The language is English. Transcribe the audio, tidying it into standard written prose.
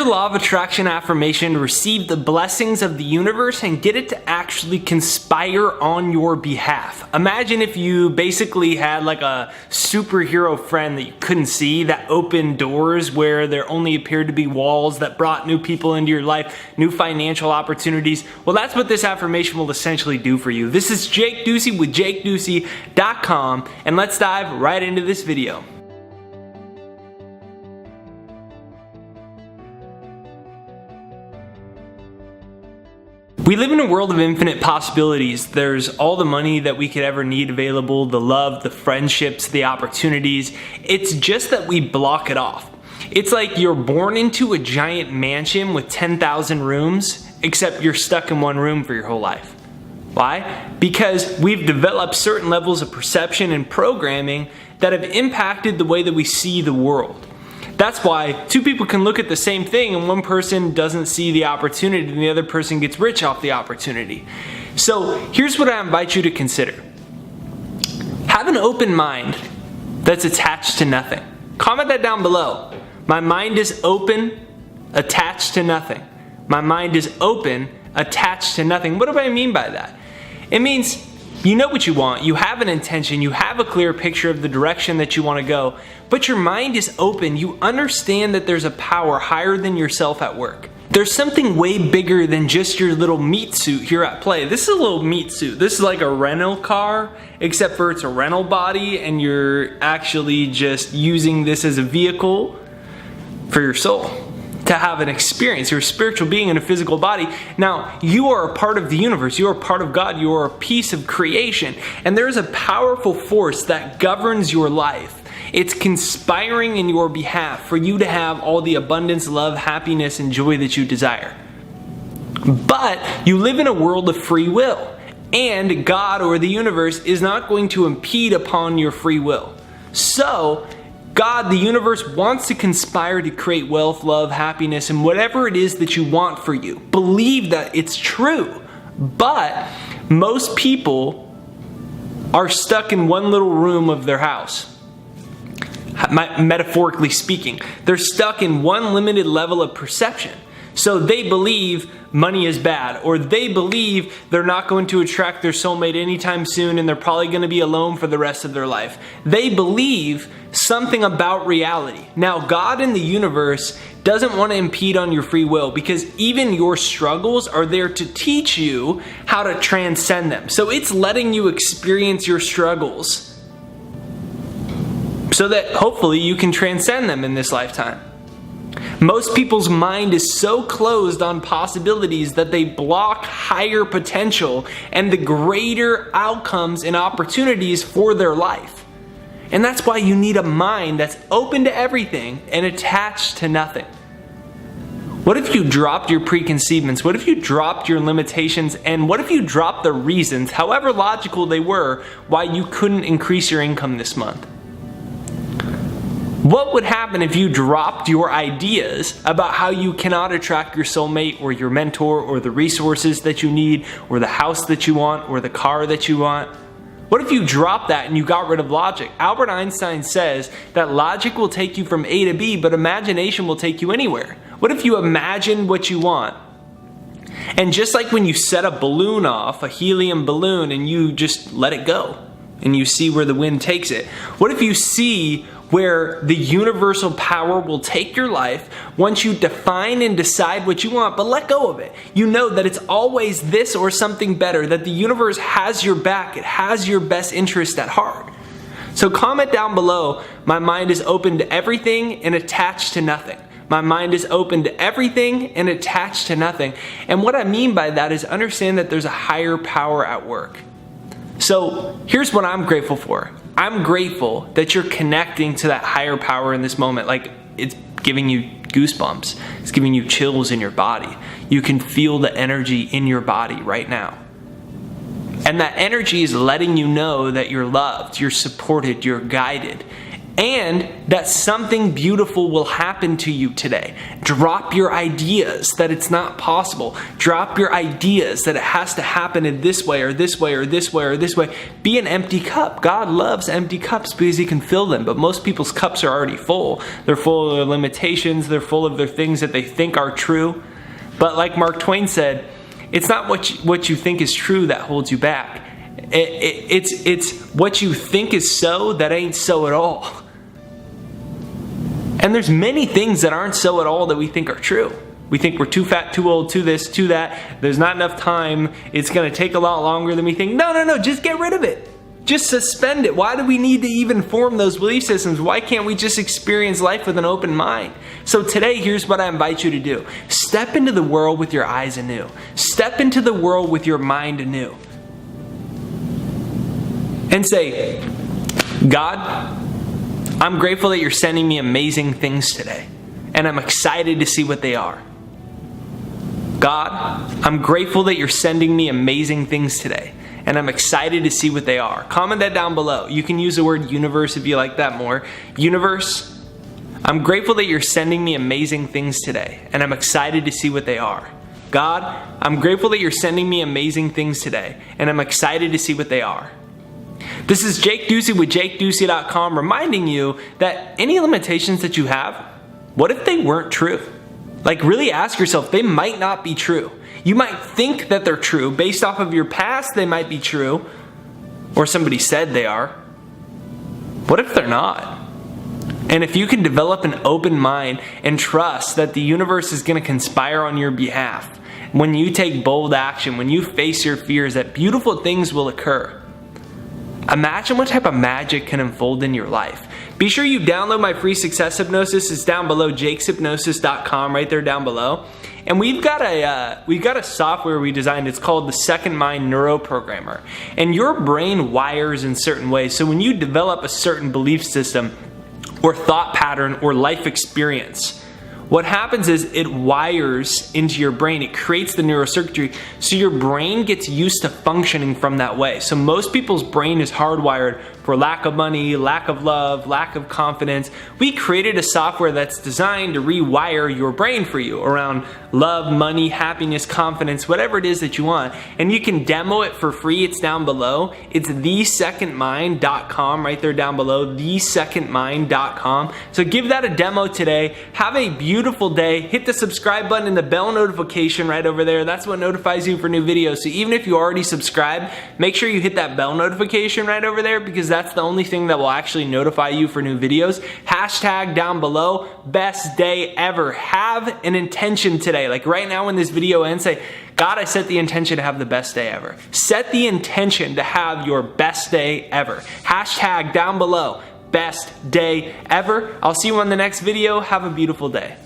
Here's a law of attraction affirmation to receive the blessings of the universe and get it to actually conspire on your behalf. Imagine if you basically had like a superhero friend that you couldn't see, that opened doors where there only appeared to be walls, that brought new people into your life, new financial opportunities. Well, that's what this affirmation will essentially do for you. This is Jake Ducey with JakeDucey.com, and let's dive right into this video. We live in a world of infinite possibilities. There's all the money that we could ever need available, the love, the friendships, the opportunities. It's just that we block it off. It's like you're born into a giant mansion with 10,000 rooms, except you're stuck in one room for your whole life. Why? Because we've developed certain levels of perception and programming that have impacted the way that we see the world. That's why two people can look at the same thing and one person doesn't see the opportunity and the other person gets rich off the opportunity. So here's what I invite you to consider. Have an open mind that's attached to nothing. Comment that down below. My mind is open, attached to nothing. My mind is open, attached to nothing. What do I mean by that? It means you know what you want, you have an intention, you have a clear picture of the direction that you want to go, but your mind is open. You understand that there's a power higher than yourself at work. There's something way bigger than just your little meat suit here at play. This is a little meat suit. This is like a rental car, except for it's a rental body and you're actually just using this as a vehicle for your soul to have an experience. You're a spiritual being in a physical body. Now, you are a part of the universe. You are a part of God. You are a piece of creation. And there is a powerful force that governs your life. It's conspiring in your behalf for you to have all the abundance, love, happiness, and joy that you desire. But you live in a world of free will. And God or the universe is not going to impede upon your free will. So, God, the universe, wants to conspire to create wealth, love, happiness, and whatever it is that you want for you. Believe that it's true. But most people are stuck in one little room of their house. Metaphorically speaking, they're stuck in one limited level of perception. So they believe money is bad, or they believe they're not going to attract their soulmate anytime soon and they're probably going to be alone for the rest of their life. They believe something about reality. Now, God in the universe doesn't want to impede on your free will, because even your struggles are there to teach you how to transcend them. So it's letting you experience your struggles so that hopefully you can transcend them in this lifetime. Most people's mind is so closed on possibilities that they block higher potential and the greater outcomes and opportunities for their life. And that's why you need a mind that's open to everything and attached to nothing. What if you dropped your preconceivements? What if you dropped your limitations? And what if you dropped the reasons, however logical they were, why you couldn't increase your income this month? What would happen if you dropped your ideas about how you cannot attract your soulmate or your mentor or the resources that you need or the house that you want or the car that you want? What if you dropped that and you got rid of logic? Albert Einstein says that logic will take you from A to B, but imagination will take you anywhere. What if you imagine what you want? And just like when you set a balloon off, a helium balloon, and you just let it go and you see where the wind takes it, what if you see where the universal power will take your life once you define and decide what you want, but let go of it? You know that it's always this or something better, that the universe has your back, it has your best interest at heart. So comment down below, my mind is open to everything and attached to nothing. My mind is open to everything and attached to nothing. And what I mean by that is understand that there's a higher power at work. So here's what I'm grateful for. I'm grateful that you're connecting to that higher power in this moment. Like, it's giving you goosebumps. It's giving you chills in your body. You can feel the energy in your body right now. And that energy is letting you know that you're loved, you're supported, you're guided. and that something beautiful will happen to you today. Drop your ideas that it's not possible. Drop your ideas that it has to happen in this way or this way or this way or this way. Be an empty cup. God loves empty cups because He can fill them, but most people's cups are already full. They're full of their limitations. They're full of their things that they think are true. But like Mark Twain said, it's not what you think is true that holds you back. It's what you think is so that ain't so at all. And there's many things that aren't so at all that we think are true. We think we're too fat, too old, too this, too that. There's not enough time. It's going to take a lot longer than we think. No, just get rid of it. Just suspend it. Why do we need to even form those belief systems? Why can't we just experience life with an open mind? So today, here's what I invite you to do. Step into the world with your eyes anew. Step into the world with your mind anew. And say, God, I'm grateful that you're sending me amazing things today, and I'm excited to see what they are. God, I'm grateful that you're sending me amazing things today, and I'm excited to see what they are. Comment that down below. You can use the word universe if you like that more. Universe, I'm grateful that you're sending me amazing things today, and I'm excited to see what they are. God, I'm grateful that you're sending me amazing things today, and I'm excited to see what they are. This is Jake Ducey with JakeDucey.com reminding you that any limitations that you have, what if they weren't true? Like, really ask yourself, they might not be true. You might think that they're true. Based off of your past, they might be true. Or somebody said they are. What if they're not? And if you can develop an open mind and trust that the universe is going to conspire on your behalf, when you take bold action, when you face your fears, that beautiful things will occur. Imagine what type of magic can unfold in your life. Be sure you download my free success hypnosis. It's down below, jakeshypnosis.com, right there down below. And we've got a software we designed. It's called the Second Mind Neuroprogrammer. And your brain wires in certain ways. So when you develop a certain belief system or thought pattern or life experience, what happens is it wires into your brain. It creates the neurocircuitry, so your brain gets used to functioning from that way. So most people's brain is hardwired for lack of money, lack of love, lack of confidence. We created a software that's designed to rewire your brain for you around love, money, happiness, confidence, whatever it is that you want. And you can demo it for free. It's down below. It's thesecondmind.com, right there down below, thesecondmind.com. So give that a demo today. Have a beautiful day. Hit the subscribe button and the bell notification right over there. That's what notifies you for new videos. So even if you already subscribed, make sure you hit that bell notification right over there, because that's the only thing that will actually notify you for new videos. Hashtag down below, best day ever. Have an intention today. Like right now when this video ends, say, God, I set the intention to have the best day ever. Set the intention to have your best day ever. Hashtag down below, best day ever. I'll see you on the next video. Have a beautiful day.